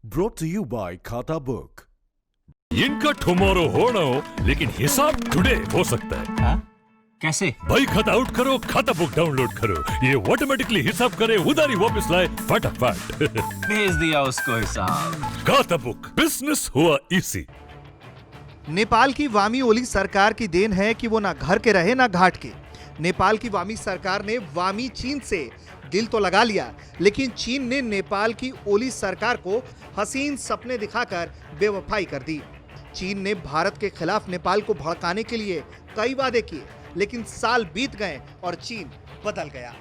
Brought to you by खाता book. इनका tomorrow हो ना हो, लेकिन हिसाब टुडे हो सकता है। हाँ? कैसे? भाई खाता आउट करो, खाता बुक डाउनलोड करो, ये ऑटोमेटिकली हिसाब करे, उधारी वापस लाए फटाफट। भेज दिया उसको हिसाब। खाता बुक, बिजनेस हुआ इजी। नेपाल की वामी ओली सरकार की देन है कि वो ना घर के रहे ना घाट के। नेपाल की वामी सरकार ने वामी चीन से दिल तो लगा लिया, लेकिन चीन ने नेपाल की ओली सरकार को हसीन सपने दिखाकर बेवफाई कर दी। चीन ने भारत के खिलाफ नेपाल को भड़काने के लिए कई वादे किए, लेकिन साल बीत गए और चीन बदल गया।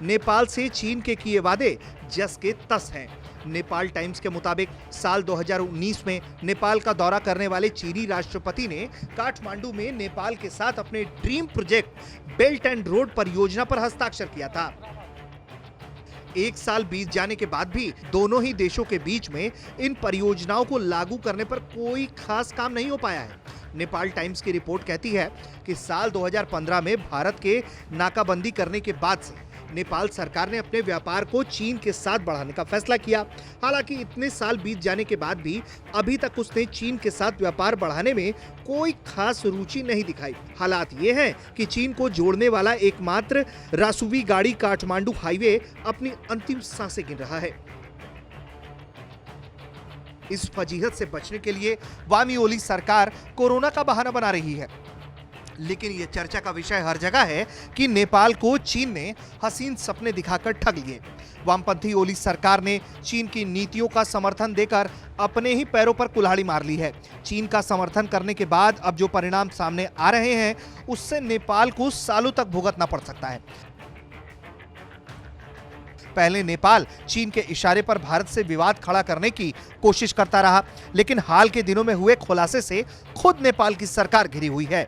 नेपाल से चीन के किए वादे जस के तस हैं। नेपाल टाइम्स के मुताबिक साल 2019 में नेपाल का दौरा करने वाले चीनी राष्ट्रपति ने काठमांडू में नेपाल के साथ अपने dream project belt and road परियोजना पर हस्ताक्षर किया था। एक साल बीत जाने के बाद भी दोनों ही देशों के बीच में इन परियोजनाओं को लागू करने पर कोई खास काम नहीं हो पाया है। नेपाल टाइम्स की रिपोर्ट कहती है कि साल 2015 में भारत के नाकाबंदी करने के बाद से नेपाल सरकार ने अपने व्यापार को चीन के साथ बढ़ाने का फैसला किया। हालांकि इतने साल बीत जाने के बाद भी अभी तक उसने चीन के साथ व्यापार बढ़ाने में कोई खास रुचि नहीं दिखाई। हालात ये हैं कि चीन को जोड़ने वाला एकमात्र रासुवी गाड़ी काठमांडू हाईवे अपनी अंतिम सांसें गिन रहा है। इस फजीहत से बचने के लिए वामी ओली सरकार कोरोना का बहाना बना रही है, लेकिन यह चर्चा का विषय हर जगह है कि नेपाल को चीन ने हसीन सपने दिखाकर ठग लिए। वामपंथी ओली सरकार ने चीन की नीतियों का समर्थन देकर अपने ही पैरों पर कुल्हाड़ी मार ली है। चीन का समर्थन करने के बाद अब जो परिणाम सामने आ रहे हैं, उससे नेपाल को सालों तक भुगतना पड़ सकता है। पहले नेपाल चीन के इशारे पर भारत से विवाद खड़ा करने की कोशिश करता रहा, लेकिन हाल के दिनों में हुए खुलासे से खुद नेपाल की सरकार घिरी हुई है।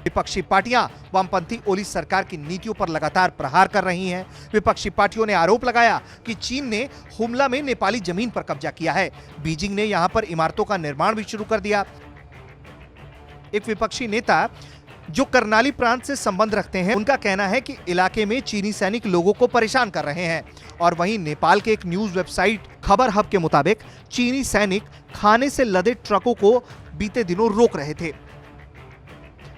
विपक्षी पार्टियां वामपंथी ओली सरकार की नीतियों पर लगातार प्रहार कर रही हैं। विपक्षी पार्टियों ने आरोप लगाया कि चीन ने हुमला में नेपाली जमीन पर कब्जा किया है। बीजिंग ने यहां पर इमारतों का निर्माण भी शुरू कर दिया। एक विपक्षी नेता जो करनाली प्रांत से संबंध रखते हैं, उनका कहना है कि इलाके में चीनी सैनिक लोगों को परेशान कर रहे हैं। और वहीं नेपाल के एक न्यूज वेबसाइट खबर हब के मुताबिक चीनी सैनिक खाने से लदे ट्रकों को बीते दिनों रोक रहे थे।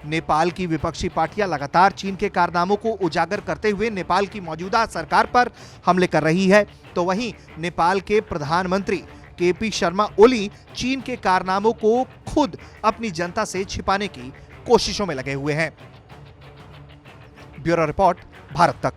नेपाल की विपक्षी पार्टियां लगातार चीन के कारनामों को उजागर करते हुए नेपाल की मौजूदा सरकार पर हमले कर रही है, तो वहीं नेपाल के प्रधानमंत्री केपी शर्मा ओली चीन के कारनामों को खुद अपनी जनता से छिपाने की कोशिशों में लगे हुए हैं। ब्यूरो रिपोर्ट, भारत तक।